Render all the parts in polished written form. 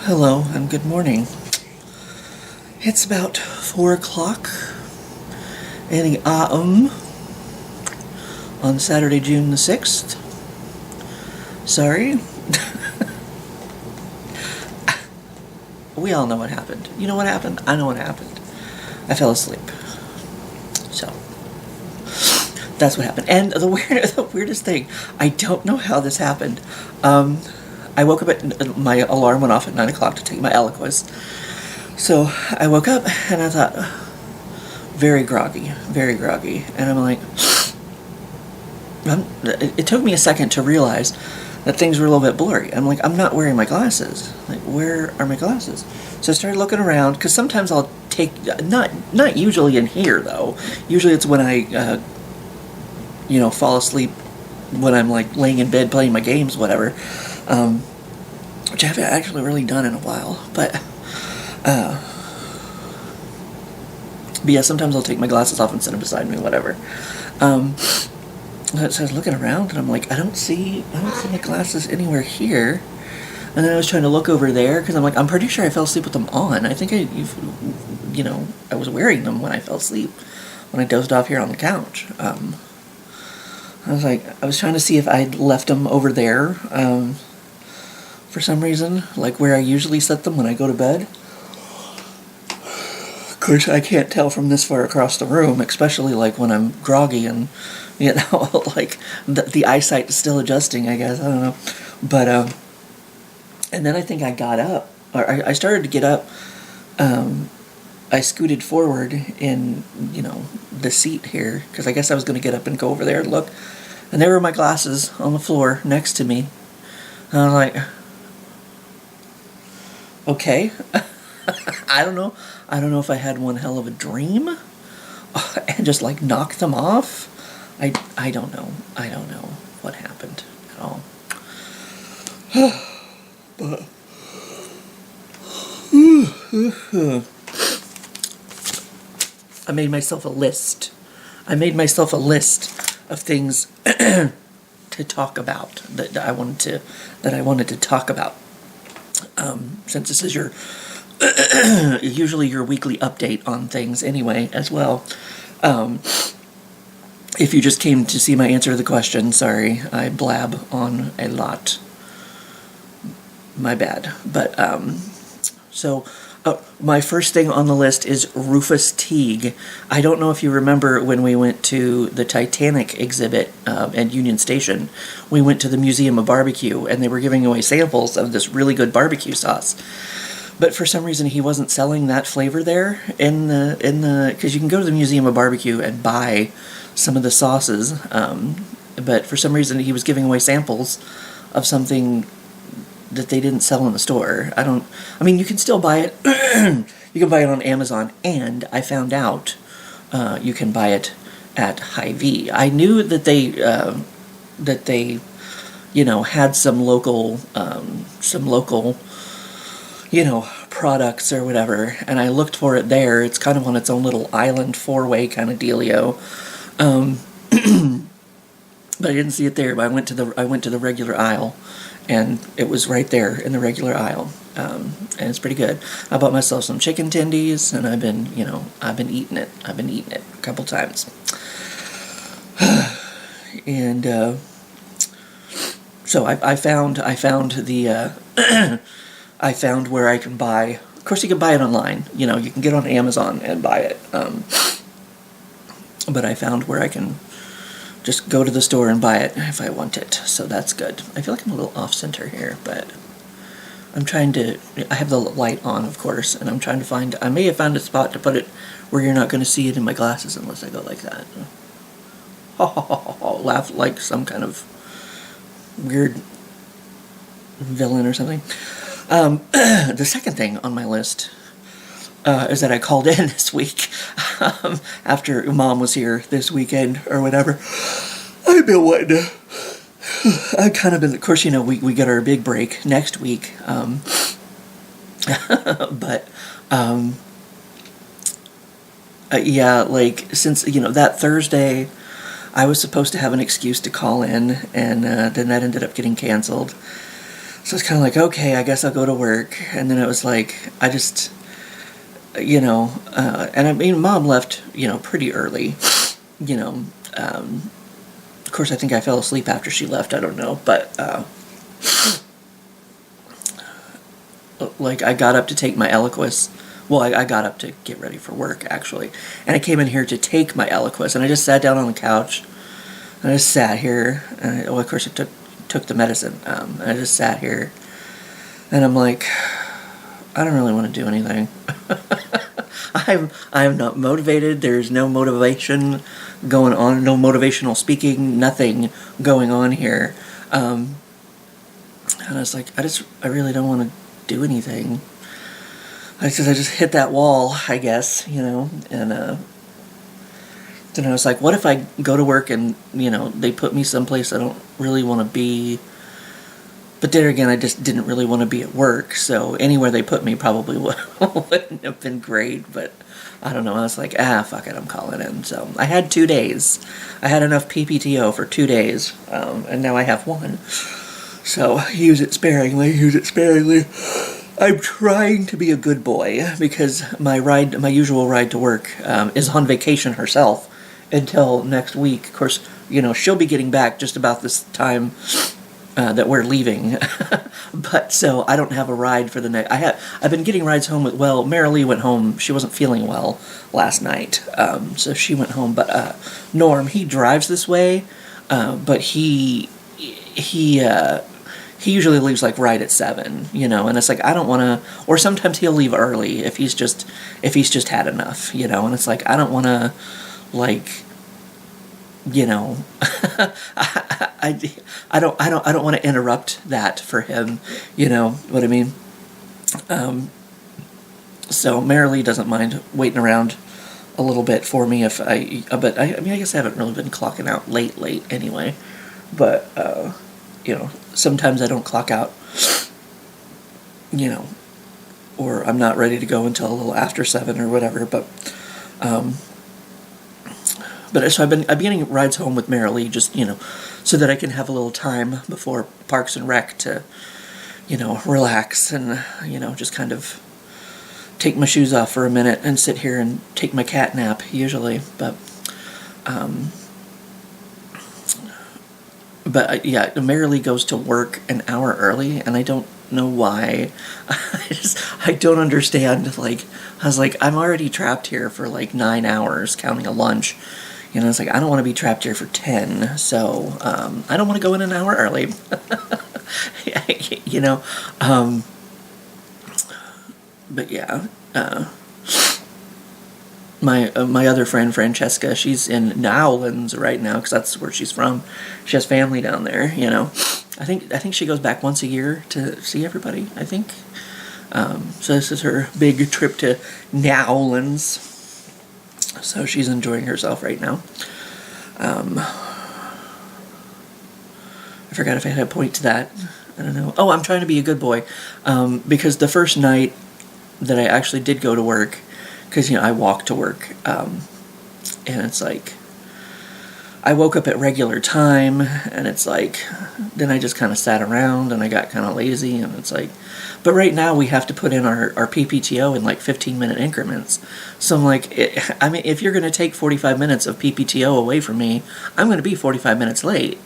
Hello and good morning. It's about 4 o'clock in the AM on Saturday, June the 6th. Sorry. We all know what happened. You know what happened? I know what happened. I fell asleep. So, that's what happened. And the weirdest thing, I don't know how this happened. I woke up my alarm went off at 9 o'clock to take my Eliquis. So I woke up and I thought, very groggy. And I'm like, it took me a second to realize that things were a little bit blurry. I'm like, I'm not wearing my glasses. Like, where are my glasses? So I started looking around, because sometimes I'll take, not usually in here though. Usually it's when I, fall asleep when I'm like laying in bed playing my games, whatever. Which I haven't actually really done in a while, but yeah, sometimes I'll take my glasses off and set them beside me, whatever. So I was looking around and I'm like, I don't see my glasses anywhere here. And then I was trying to look over there because I'm like, I'm pretty sure I fell asleep with them on. I think I was wearing them when I fell asleep, when I dozed off here on the couch. I was trying to see if I'd left them over there, for some reason, like where I usually set them when I go to bed. Of course, I can't tell from this far across the room, especially like when I'm groggy and, like the eyesight is still adjusting, I guess, I don't know. But, and then I think I got up, or I started to get up. I scooted forward in, the seat here, because I guess I was going to get up and go over there and look. And there were my glasses on the floor next to me. And I was like, okay. I don't know if I had one hell of a dream and just like knocked them off. I don't know what happened at all. But I made myself a list. Of things to talk about that I wanted to talk about. Since this is your usually your weekly update on things anyway as well. If you just came to see my answer to the question, sorry, I blab on a lot. My bad. But so my first thing on the list is Rufus Teague. I don't know if you remember when we went to the Titanic exhibit at Union Station. We went to the Museum of Barbecue, and they were giving away samples of this really good barbecue sauce. But for some reason, he wasn't selling that flavor there because you can go to the Museum of Barbecue and buy some of the sauces. But for some reason, he was giving away samples of something that they didn't sell in the store. You can still buy it. You can buy it on Amazon, and I found out you can buy it at Hy-Vee. I knew that they had some local products or whatever, and I looked for it there. It's kind of on its own little island, four-way kind of dealio. But I didn't see it there. But I went to the regular aisle, and it was right there in the regular aisle, and it's pretty good. I bought myself some chicken tendies, and I've been eating it. I've been eating it a couple times, and so I found the I found where I can buy. Of course, you can buy it online. You can get on Amazon and buy it. But I found where I can just go to the store and buy it if I want it, so that's good. I feel like I'm a little off-center here, but I'm trying to... I have the light on, of course, and I'm trying to find... I may have found a spot to put it where you're not going to see it in my glasses unless I go like that. Laugh like some kind of weird villain or something. The second thing on my list is that I called in this week after Mom was here this weekend or whatever. I've been wanting to... I've kind of been... Of course, we get our big break next week. But... yeah, like, since, that Thursday, I was supposed to have an excuse to call in, and then that ended up getting canceled. So it's kind of like, okay, I guess I'll go to work. And then it was like, I just, and I mean, Mom left, pretty early, you know. Of course, I think I fell asleep after she left. I don't know, but like I got up to take my Eliquis. Well, I got up to get ready for work, actually. And I came in here to take my Eliquis, and I just sat down on the couch, and I just sat here, and of course I took the medicine, and I just sat here, and I'm like, I don't really want to do anything. I'm not motivated. There's no motivation going on, no motivational speaking, nothing going on here. And I was like, I really don't want to do anything. I just hit that wall, I guess, and then I was like, what if I go to work and, they put me someplace I don't really want to be. But there again, I just didn't really want to be at work, so anywhere they put me probably wouldn't have been great, but I don't know, I was like, fuck it, I'm calling in. So I had 2 days. I had enough PPTO for 2 days, and now I have 1. So use it sparingly. I'm trying to be a good boy, because my usual ride to work is on vacation herself until next week. Of course, she'll be getting back just about this time that we're leaving, but so I don't have a ride for the next. I've been getting rides home with. Well, Marilee went home. She wasn't feeling well last night, so she went home. But Norm, he drives this way, but he usually leaves like right at 7, and it's like I don't want to. Or sometimes he'll leave early if he's just had enough, and it's like I don't want to, like. I don't want to interrupt that for him, you know what I mean? So Marilee doesn't mind waiting around a little bit for me but I guess I haven't really been clocking out late anyway, but, sometimes I don't clock out, or I'm not ready to go until a little after 7 or whatever, but so I've been getting rides home with Marilee just, so that I can have a little time before Parks and Rec to, relax and, just kind of take my shoes off for a minute and sit here and take my cat nap, usually. But yeah, Marilee goes to work an hour early, and I don't know why. I don't understand. Like, I was like, I'm already trapped here for like 9 hours, counting a lunch. It's like, I don't want to be trapped here for 10, so I don't want to go in an hour early. But yeah, my other friend, Francesca, she's in Nowlands right now, because that's where she's from. She has family down there, I think she goes back once a year to see everybody, I think. So this is her big trip to Nowlands. So she's enjoying herself right now. I forgot if I had a point to that. I don't know. Oh, I'm trying to be a good boy. Because the first night that I actually did go to work, because, I walk to work, and it's like, I woke up at regular time, and it's like, then I just kind of sat around, and I got kind of lazy, and it's like, but right now we have to put in our PPTO in like 15-minute increments. So I'm like, if you're going to take 45 minutes of PPTO away from me, I'm going to be 45 minutes late.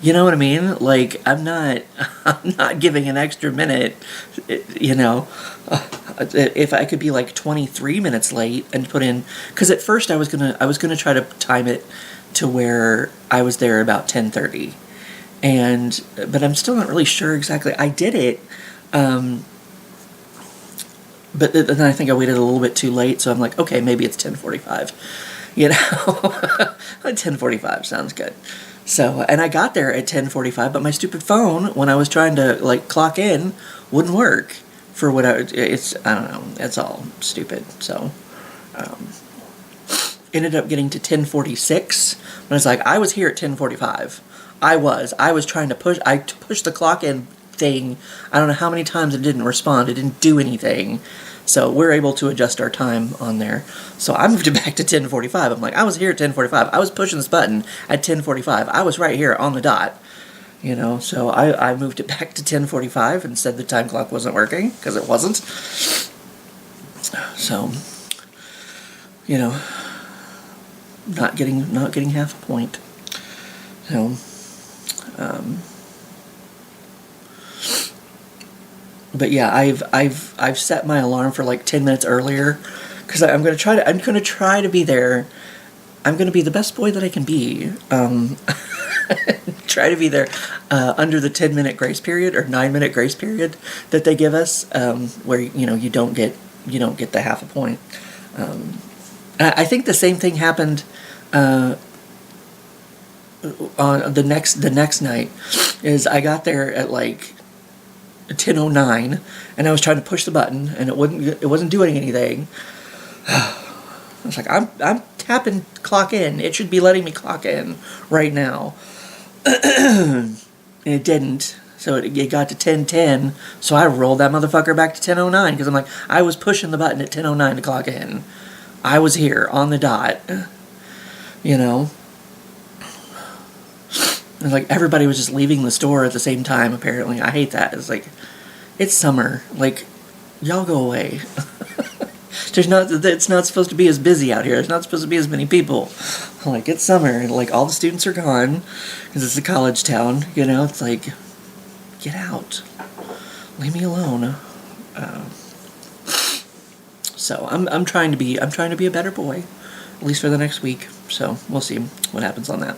You know what I mean? Like, I'm not giving an extra minute, if I could be like 23 minutes late and put in, because at first I was gonna try to time it to where I was there about 10:30, but I'm still not really sure exactly. I did it, but then I think I waited a little bit too late, so I'm like, okay, maybe it's 10:45, 10:45 sounds good. So, and I got there at 10:45, but my stupid phone, when I was trying to like clock in, wouldn't work for what I don't know, it's all stupid. So, ended up getting to 10:46, but it's like, I was here at 10:45. I was trying to push the clock in thing, I don't know how many times it didn't respond, it didn't do anything. So we're able to adjust our time on there. So I moved it back to 10:45. I'm like, I was here at 10:45. I was pushing this button at 10:45. I was right here on the dot. You know, so I moved it back to 10:45 and said the time clock wasn't working, because it wasn't. So, you know, not getting half a point. So, but yeah, I've set my alarm for like 10 minutes earlier, because I'm gonna try to be there. I'm gonna be the best boy that I can be. Try to be there under the 10-minute grace period or 9-minute grace period that they give us, where you don't get the half a point. I think the same thing happened on the next night. Is I got there at like 10:09, and I was trying to push the button, and it wasn't doing anything. I was like, I'm tapping clock in. It should be letting me clock in right now. And it didn't. So it got to 10:10. So I rolled that motherfucker back to 10:09, because I'm like, I was pushing the button at 10:09 to clock in. I was here on the dot. You know. And like everybody was just leaving the store at the same time. Apparently, I hate that. It's like, it's summer. Like, y'all go away. It's not supposed to be as busy out here. There's not supposed to be as many people. Like, it's summer, and like all the students are gone, because it's a college town. You know, it's like, get out, leave me alone. So I'm trying to be a better boy, at least for the next week. So we'll see what happens on that.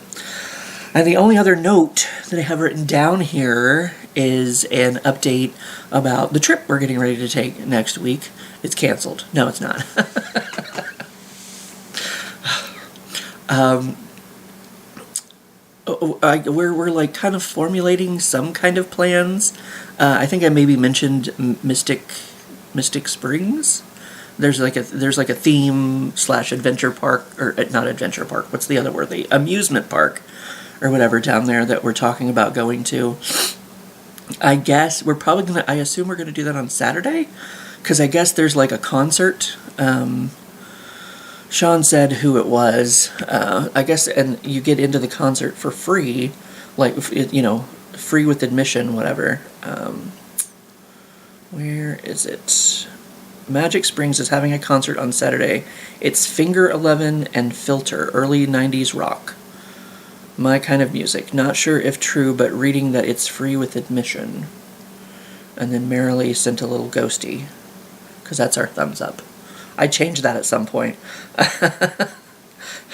And the only other note that I have written down here is an update about the trip we're getting ready to take next week. It's canceled. No, it's not. We're like kind of formulating some kind of plans. I think I maybe mentioned Mystic Springs. There's like a theme / adventure park, or not adventure park. What's the other word? The amusement park, or whatever, down there that we're talking about going to. I guess we're probably gonna. I assume we're gonna do that on Saturday, because I guess there's like a concert. Sean said who it was. I guess, and you get into the concert for free, like, free with admission, whatever. Where is it? Magic Springs is having a concert on Saturday. It's Finger 11 and Filter, early 90s rock. My kind of music. Not sure if true, but reading that it's free with admission. And then Merrily sent a little ghosty, because that's our thumbs up. I changed that at some point.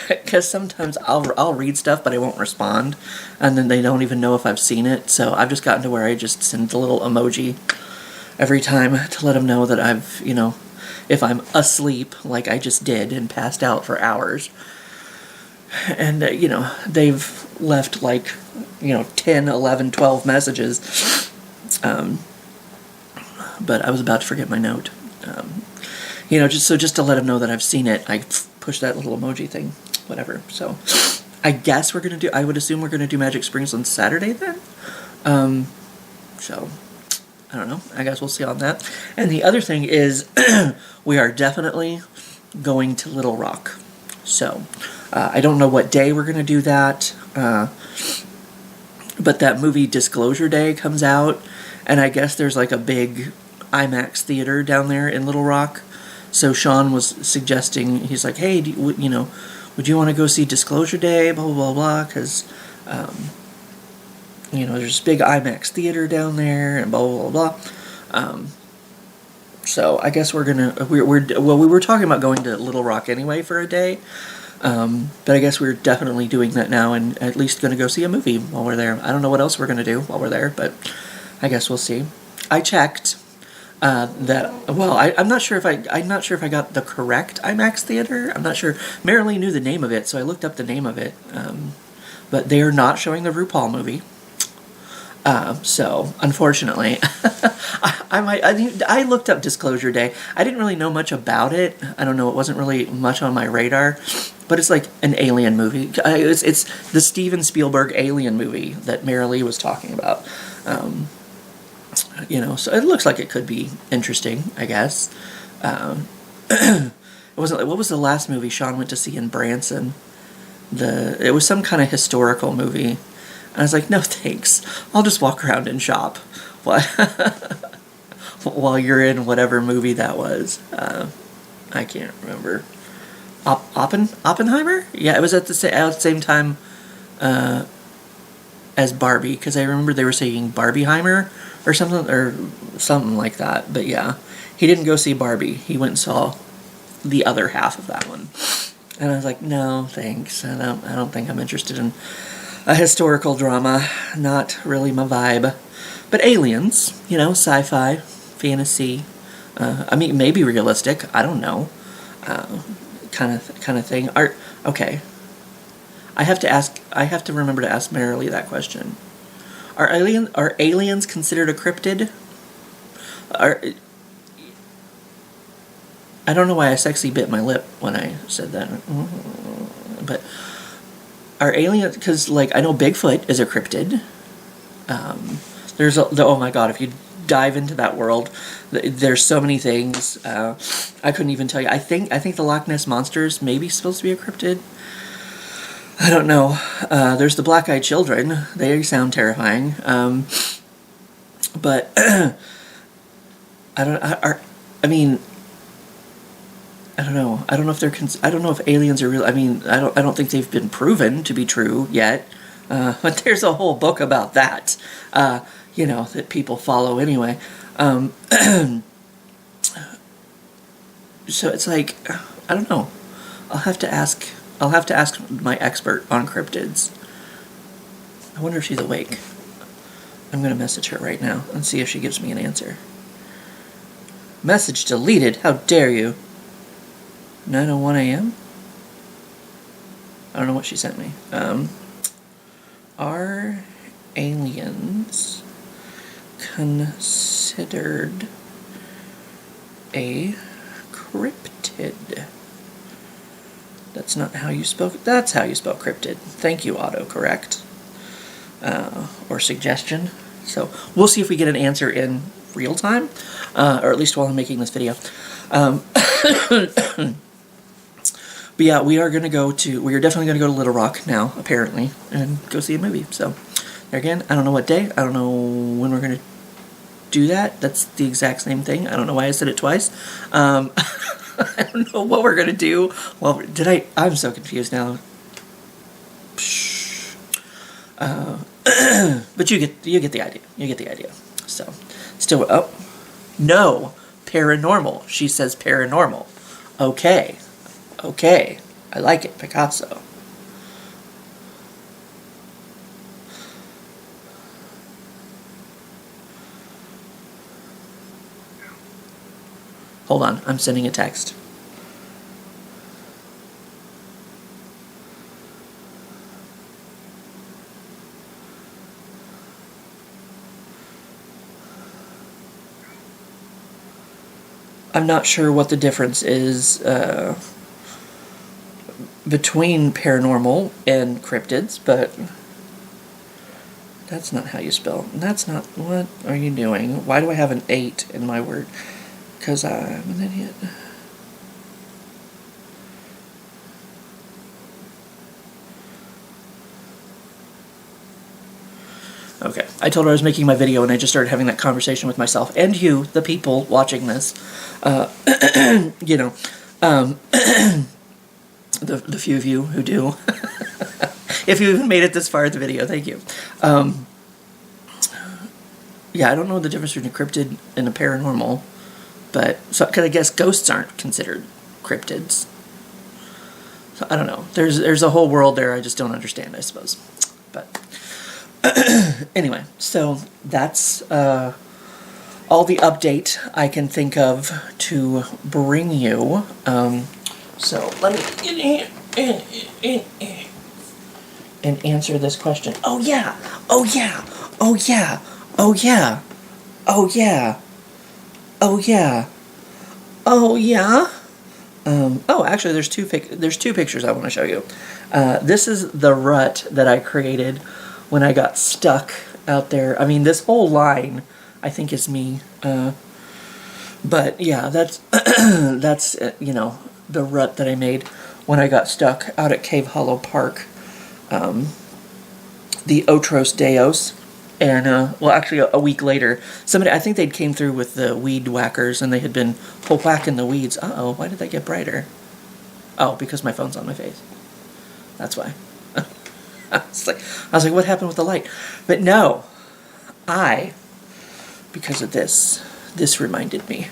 Because sometimes I'll read stuff, but I won't respond, and then they don't even know if I've seen it. So I've just gotten to where I just send the little emoji every time to let them know that I've, if I'm asleep, like I just did, and passed out for hours. And, they've left like, 10, 11, 12 messages. But I was about to forget my note. Just to let them know that I've seen it, I push that little emoji thing, whatever. So I guess I would assume we're going to do Magic Springs on Saturday then. So I don't know. I guess we'll see on that. And the other thing is we are definitely going to Little Rock. So I don't know what day we're going to do that. But that movie Disclosure Day comes out, and I guess there's like a big IMAX theater down there in Little Rock. So Sean was suggesting, he's like, hey, would you want to go see Disclosure Day, blah, blah, blah, blah, because, there's this big IMAX theater down there, and blah, blah, blah, blah. So I guess we were talking about going to Little Rock anyway for a day, but I guess we're definitely doing that now, and at least going to go see a movie while we're there. I don't know what else we're going to do while we're there, but I guess we'll see. I checked. I'm not sure if I got the correct IMAX theater. I'm not sure. Marilee knew the name of it, so I looked up the name of it. But they are not showing the RuPaul movie. So unfortunately, I looked up Disclosure Day. I didn't really know much about it. I don't know. It wasn't really much on my radar. But it's like an alien movie. It's the Steven Spielberg alien movie that Marilee was talking about. So it looks like it could be interesting, I guess. It wasn't. What was the last movie Sean went to see in Branson? It was some kind of historical movie. And I was like, no thanks. I'll just walk around and shop. What? While you're in whatever movie that was. I can't remember. Oppenheimer? Yeah, it was at the same time as Barbie, because I remember they were saying Barbieheimer or something like that. But yeah, he didn't go see Barbie. He went and saw the other half of that one. And I was like, no, thanks. I don't think I'm interested in a historical drama. Not really my vibe. But aliens, you know, sci-fi, fantasy. I mean, maybe realistic. I don't know. Kind of thing. Okay. I have to remember to ask Marilee that question. Are aliens considered a cryptid? I don't know why I sexy bit my lip when I said that. But are aliens, because like I know Bigfoot is a cryptid. Oh my god, if you dive into that world, there's so many things. I couldn't even tell you. I think the Loch Ness Monster is maybe supposed to be a cryptid. I don't know. There's the black-eyed children. They sound terrifying. But I don't. I mean, I don't know. I don't know if they're. I don't know if aliens are real. I mean, I don't think they've been proven to be true yet. But there's a whole book about that. You know, that people follow anyway. So it's like, I don't know. I'll have to ask my expert on cryptids. I wonder if she's awake. I'm going to message her right now and see if she gives me an answer. Message deleted. How dare you? 9:01 a.m.? I don't know what she sent me. Are aliens considered a cryptid? That's not how you spell. That's how you spell cryptid. Thank you, autocorrect. Or suggestion. So we'll see if we get an answer in real time, or at least while I'm making this video. But yeah, we are definitely going to go to Little Rock now, apparently, and go see a movie. So there again, I don't know what day. I don't know when we're going to do that. That's the exact same thing. I don't know why I said it twice. I don't know what we're going to do. Well, I'm so confused now. But you get the idea. You get the idea. So, still, oh, no, paranormal. She says paranormal. Okay. Okay. I like it, Picasso. Hold on, I'm sending a text. I'm not sure what the difference is between paranormal and cryptids, but that's not how you spell. That's not. What are you doing? Why do I have an 8 in my word? Because I'm an idiot. Okay, I told her I was making my video and I just started having that conversation with myself and you, the people watching this. You know, the few of you who do. If you even made it this far in the video, thank you. Yeah, I don't know the difference between a cryptid and a paranormal, but because I guess ghosts aren't considered cryptids. So I don't know. There's a whole world there I just don't understand, I suppose. But anyway, so that's all the update I can think of to bring you. So let me get in and answer this question. Oh yeah, oh yeah, oh yeah, oh yeah, oh yeah, oh yeah, oh yeah. Oh, actually, there's two pictures I want to show you. This is the rut that I created when I got stuck out there. I mean, this whole line, I think, is me. But yeah, that's that's you know, the rut that I made when I got stuck out at Cave Hollow Park. the Otros Deos. And, well, actually, a week later, somebody, I think they came through with the weed whackers, and they had been whacking the weeds. Uh-oh, why did that get brighter? Oh, because my phone's on my face. That's why. I was like, what happened with the light? But no, because of this reminded me.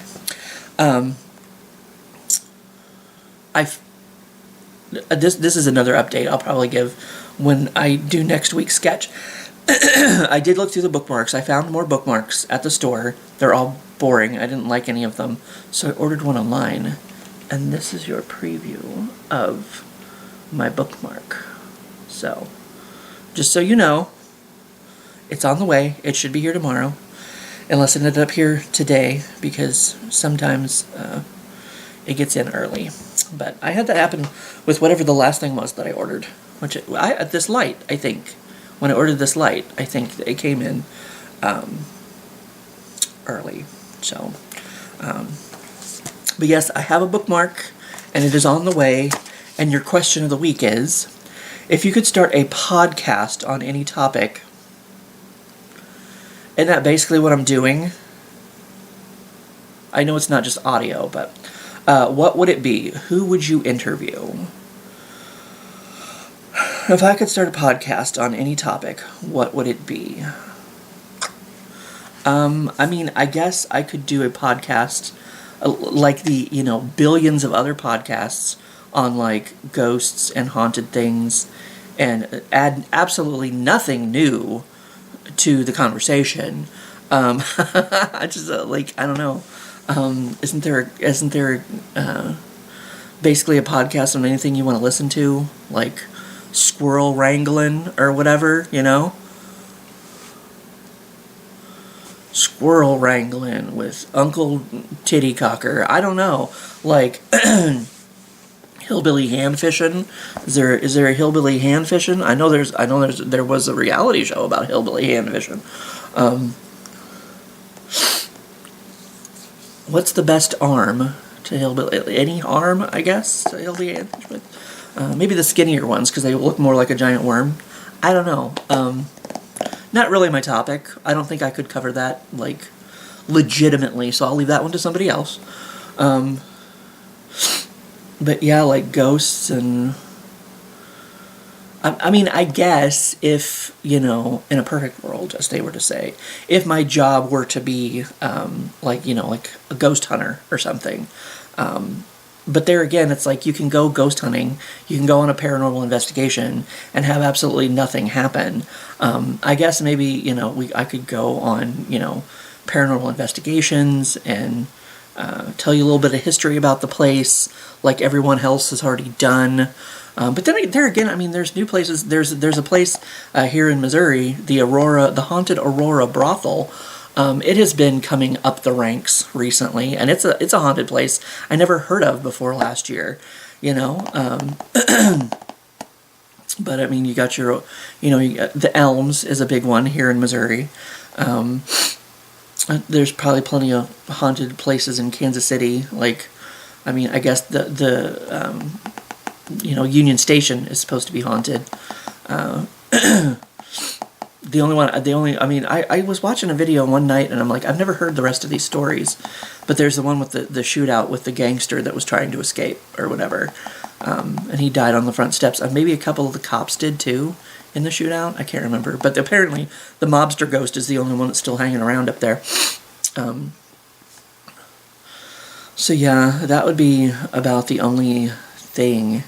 This is another update I'll probably give when I do next week's sketch. I did look through the bookmarks. I found more bookmarks at the store. They're all boring. I didn't like any of them. So I ordered one online. And this is your preview of my bookmark. So, just so you know, it's on the way. It should be here tomorrow. Unless it ended up here today, because sometimes it gets in early. But I had that happen with whatever the last thing was that I ordered. This light, I think. When I ordered this light, I think it came in early. So, but yes, I have a bookmark, and it is on the way. And your question of the week is, if you could start a podcast on any topic, isn't that basically what I'm doing? I know it's not just audio, but what would it be? Who would you interview? If I could start a podcast on any topic, what would it be? I mean, I guess I could do a podcast like the, billions of other podcasts on, like, ghosts and haunted things, and add absolutely nothing new to the conversation. I just, I don't know. Isn't there basically a podcast on anything you want to listen to? Like, squirrel wrangling or whatever, Squirrel wrangling with Uncle Tittycocker. I don't know. Like, hillbilly hand fishing. Is there a hillbilly hand fishing? I know there was a reality show about hillbilly hand fishing. What's the best arm to hillbilly? Any arm, I guess, to hillbilly hand fishing? Maybe the skinnier ones, because they look more like a giant worm. I don't know. Not really my topic. I don't think I could cover that, like, legitimately, so I'll leave that one to somebody else. But yeah, like ghosts and... I mean, I guess if, in a perfect world, as they were to say, if my job were to be, like a ghost hunter or something, but there again, it's like you can go ghost hunting, you can go on a paranormal investigation and have absolutely nothing happen. I guess maybe, I could go on, paranormal investigations and tell you a little bit of history about the place, like everyone else has already done. But then there again, I mean, there's new places. There's a place here in Missouri, the Haunted Aurora Brothel. It has been coming up the ranks recently, and it's a haunted place I never heard of before last year, But I mean, you got your, the Elms is a big one here in Missouri. There's probably plenty of haunted places in Kansas City. Like, I mean, I guess the Union Station is supposed to be haunted. I was watching a video one night and I'm like, I've never heard the rest of these stories, but there's the one with the shootout with the gangster that was trying to escape or whatever, and he died on the front steps. Maybe a couple of the cops did too in the shootout. I can't remember, but apparently the mobster ghost is the only one that's still hanging around up there. So yeah, that would be about the only thing,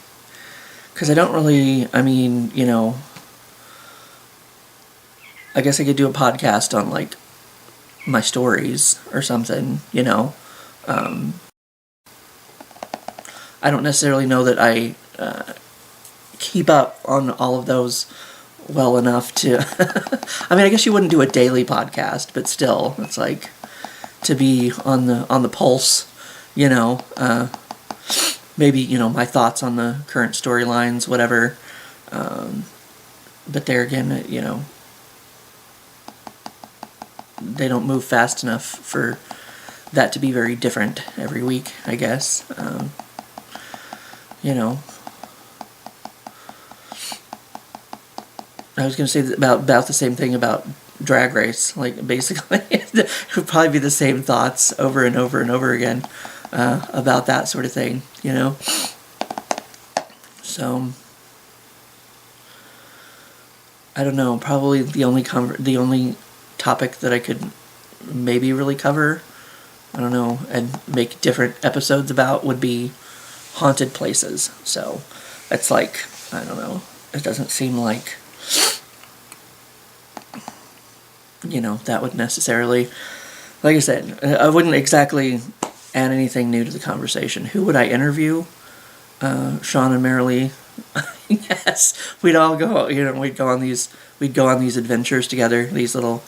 because I don't really, I guess I could do a podcast on, like, my stories or something, I don't necessarily know that I keep up on all of those well enough to... I mean, I guess you wouldn't do a daily podcast, but still, it's like to be on the pulse, maybe, my thoughts on the current storylines, whatever. But there again, they don't move fast enough for that to be very different every week, I guess. I was going to say about the same thing about Drag Race. Like, basically, it would probably be the same thoughts over and over and over again about that sort of thing, you know? So, I don't know. Probably the only topic that I could maybe really cover, I don't know, and make different episodes about would be haunted places. So, it's like, I don't know. It doesn't seem like, you know, that would necessarily, like I said, I wouldn't exactly add anything new to the conversation. Who would I interview? Sean and Marilee. Yes, we'd all go, you know, we'd go on these adventures together, these little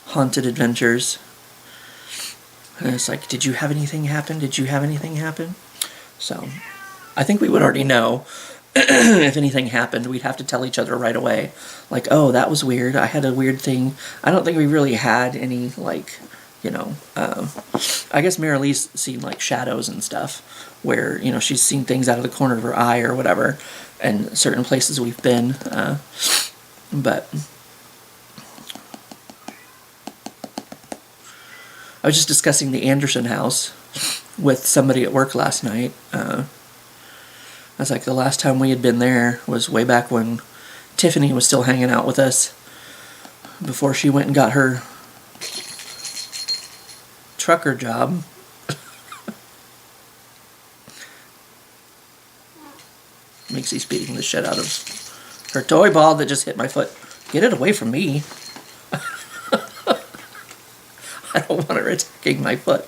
haunted adventures. And it's like, did you have anything happen? Did you have anything happen? So, I think we would already know. If anything happened, we'd have to tell each other right away. Like, oh, that was weird. I had a weird thing. I don't think we really had any, like, you know, I guess Marilee's seen, like, shadows and stuff, where, you know, she's seen things out of the corner of her eye or whatever, and certain places we've been, but I was just discussing the Anderson house with somebody at work last night. I was like, the last time we had been there was way back when Tiffany was still hanging out with us, before she went and got her trucker job. Mixie's beating the shit out of her toy ball that just hit my foot. Get it away from me. I don't want her attacking my foot.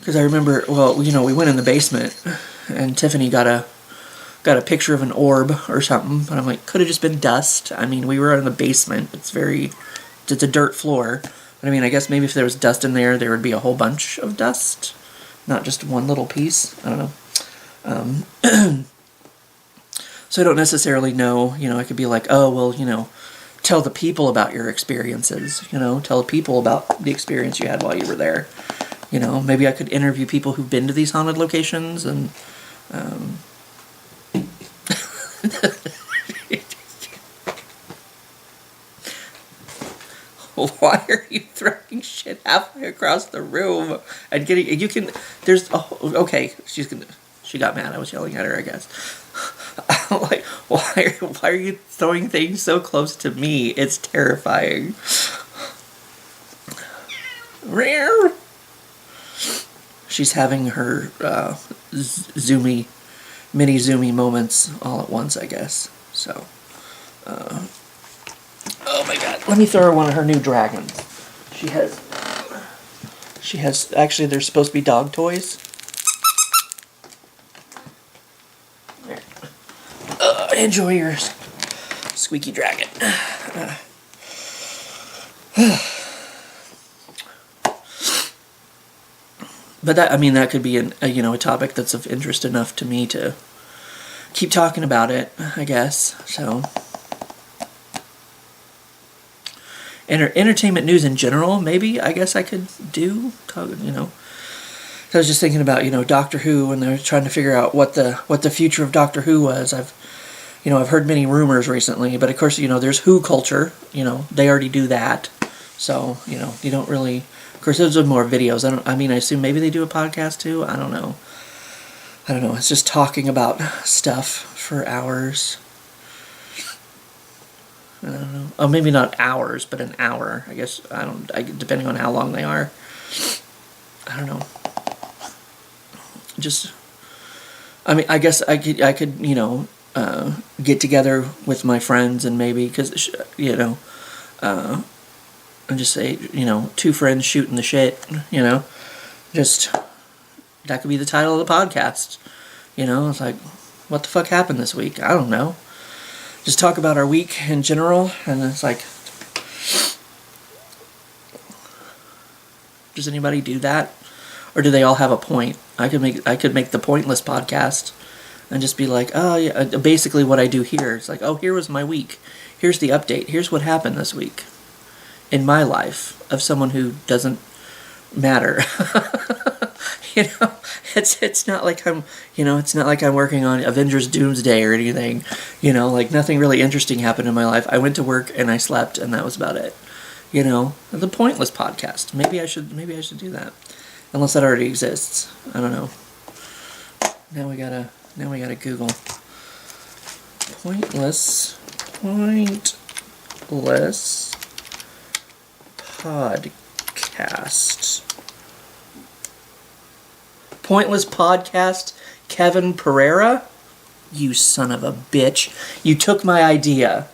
Because I remember, well, you know, we went in the basement and Tiffany got a picture of an orb or something, but I'm like, could have just been dust. I mean, we were in the basement. It's a dirt floor. But I mean, I guess maybe if there was dust in there, there would be a whole bunch of dust, not just one little piece. I don't know. So I don't necessarily know, you know, I could be like, oh, well, you know, tell the people about your experiences, you know, tell the people about the experience you had while you were there. You know, maybe I could interview people who've been to these haunted locations and, why are you throwing shit halfway across the room and okay, she got mad. I was yelling at her, I guess. Like, why are you throwing things so close to me? It's terrifying. Rare. She's having her mini zoomy moments all at once, I guess. So, oh my god, let me throw her one of her new dragons. She has, actually, they're supposed to be dog toys. There. Enjoy your squeaky dragon. But that could be a topic that's of interest enough to me to keep talking about it, I guess. So, entertainment news in general, maybe, I guess I could do, you know. I was just thinking about, you know, Doctor Who, and they're trying to figure out what the future of Doctor Who was. I've heard many rumors recently, but of course, you know, there's Who culture, you know, they already do that. So, you know, you don't really, of course, those are more videos. I assume maybe they do a podcast too. I don't know. It's just talking about stuff for hours. I don't know. Oh, maybe not hours, but an hour. I guess, depending on how long they are. I don't know. Just, I guess I could, you know, get together with my friends and maybe, because, you know, and just say, you know, two friends shooting the shit, you know, just, that could be the title of the podcast, you know. It's like, what the fuck happened this week? I don't know. Just talk about our week in general, and it's like, does anybody do that? Or do they all have a point? I could make the pointless podcast and just be like, oh yeah, basically what I do here. It's like, oh, here was my week. Here's the update. Here's what happened this week in my life, of someone who doesn't matter. You know, it's not like I'm, it's not like I'm working on Avengers Doomsday or anything. Like nothing really interesting happened in my life. I went to work and I slept, and that was about it. The Pointless podcast. Maybe I should do that, unless that already exists. I don't know. Now we gotta Google pointless podcast. Pointless podcast, Kevin Pereira? You son of a bitch. You took my idea.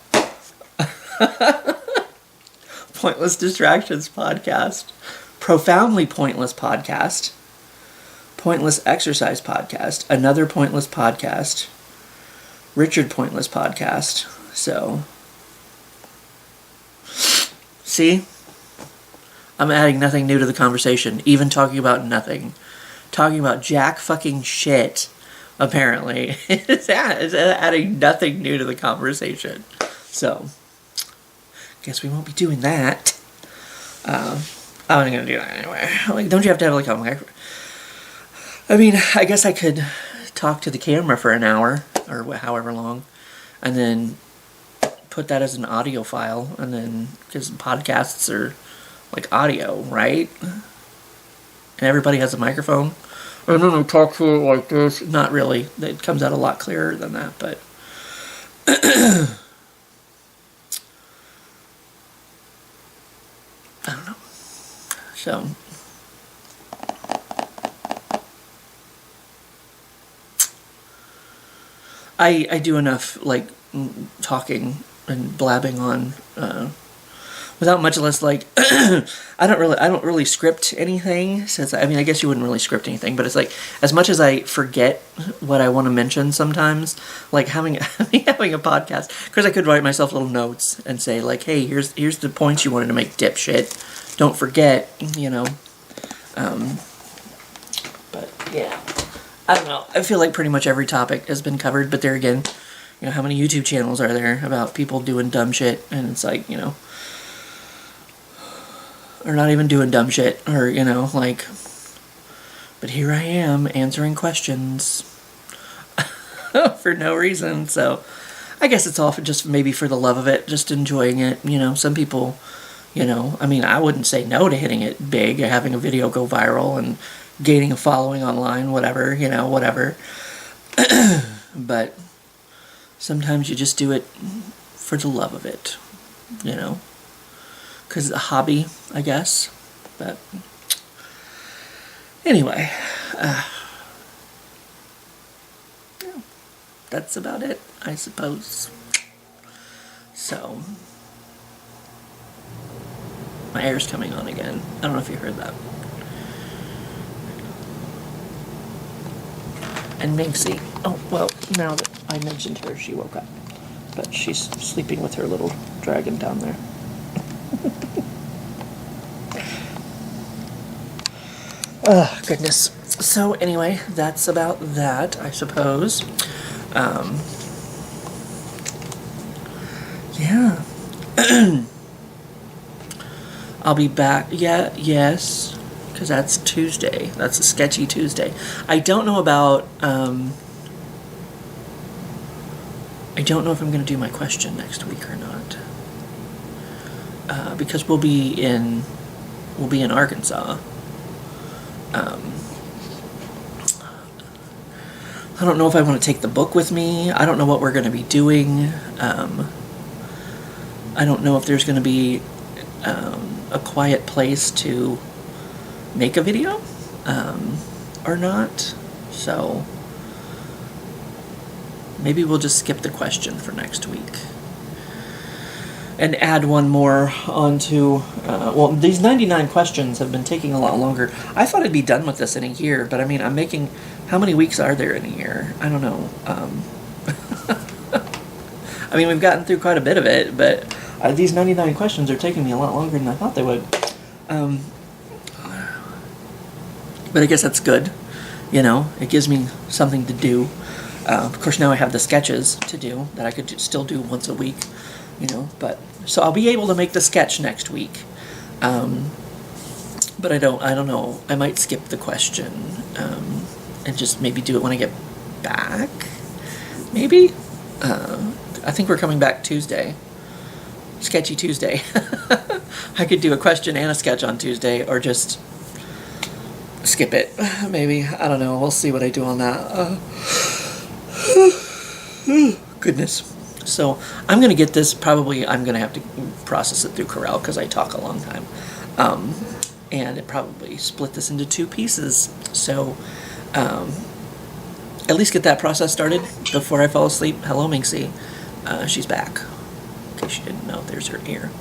Pointless Distractions podcast. Profoundly Pointless podcast. Pointless Exercise podcast. Another Pointless podcast. Richard Pointless podcast. So, see? I'm adding nothing new to the conversation, even talking about nothing. Talking about jack fucking shit, apparently. It's adding nothing new to the conversation. So, guess we won't be doing that. I'm not gonna do that anyway. Like, don't you have to have like a microphone? I mean, I guess I could talk to the camera for an hour, or however long, and then put that as an audio file, and then, because podcasts are like audio, right? And everybody has a microphone. And then I talk to it like this. Not really. It comes out a lot clearer than that, but I don't know. So I do enough like talking and blabbing on without much less like I don't really script anything, since I mean I guess you wouldn't really script anything, but it's like as much as I forget what I want to mention sometimes, like having a podcast, because I could write myself little notes and say like, hey, here's the points you wanted to make, dipshit, don't forget, but yeah, I don't know, I feel like pretty much every topic has been covered, but there again, how many YouTube channels are there about people doing dumb shit, and it's like, or not even doing dumb shit, or, like, but here I am answering questions for no reason, so I guess it's all just maybe for the love of it, just enjoying it, some people, I mean, I wouldn't say no to hitting it big, having a video go viral and gaining a following online, whatever, whatever, but sometimes you just do it for the love of it, because it's a hobby, I guess. But anyway, that's about it, I suppose. So, my air's coming on again. I don't know if you heard that. And Minxie, oh, well, now that I mentioned her, she woke up. But she's sleeping with her little dragon down there. Oh, goodness. So, anyway, that's about that, I suppose. Yeah. I'll be back. Yeah, yes. Because that's Tuesday. That's a sketchy Tuesday. I don't know about, I don't know if I'm going to do my question next week or not. Because we'll be in Arkansas. I don't know if I want to take the book with me. I don't know what we're going to be doing. I don't know if there's going to be a quiet place to make a video or not. So maybe we'll just skip the question for next week and add one more onto, well, these 99 questions have been taking a lot longer. I thought I'd be done with this in a year, but I mean, I'm making, how many weeks are there in a year? I don't know. I mean, we've gotten through quite a bit of it, but these 99 questions are taking me a lot longer than I thought they would. But I guess that's good. It gives me something to do. Of course, now I have the sketches to do that I could still do once a week. But so I'll be able to make the sketch next week. But I don't know. I might skip the question and just maybe do it when I get back. Maybe. I think we're coming back Tuesday. Sketchy Tuesday. I could do a question and a sketch on Tuesday, or just skip it. Maybe. I don't know. We'll see what I do on that. Goodness. So I'm going to get this, probably I'm going to have to process it through Corel because I talk a long time. And it probably split this into 2 pieces. So at least get that process started before I fall asleep. Hello, Minxie. She's back. In case you didn't know, there's her ear.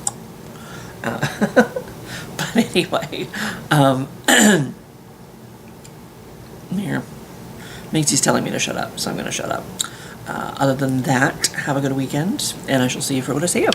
But anyway, here. Minxie's telling me to shut up, so I'm going to shut up. Other than that, have a good weekend, and I shall see you for when I see you.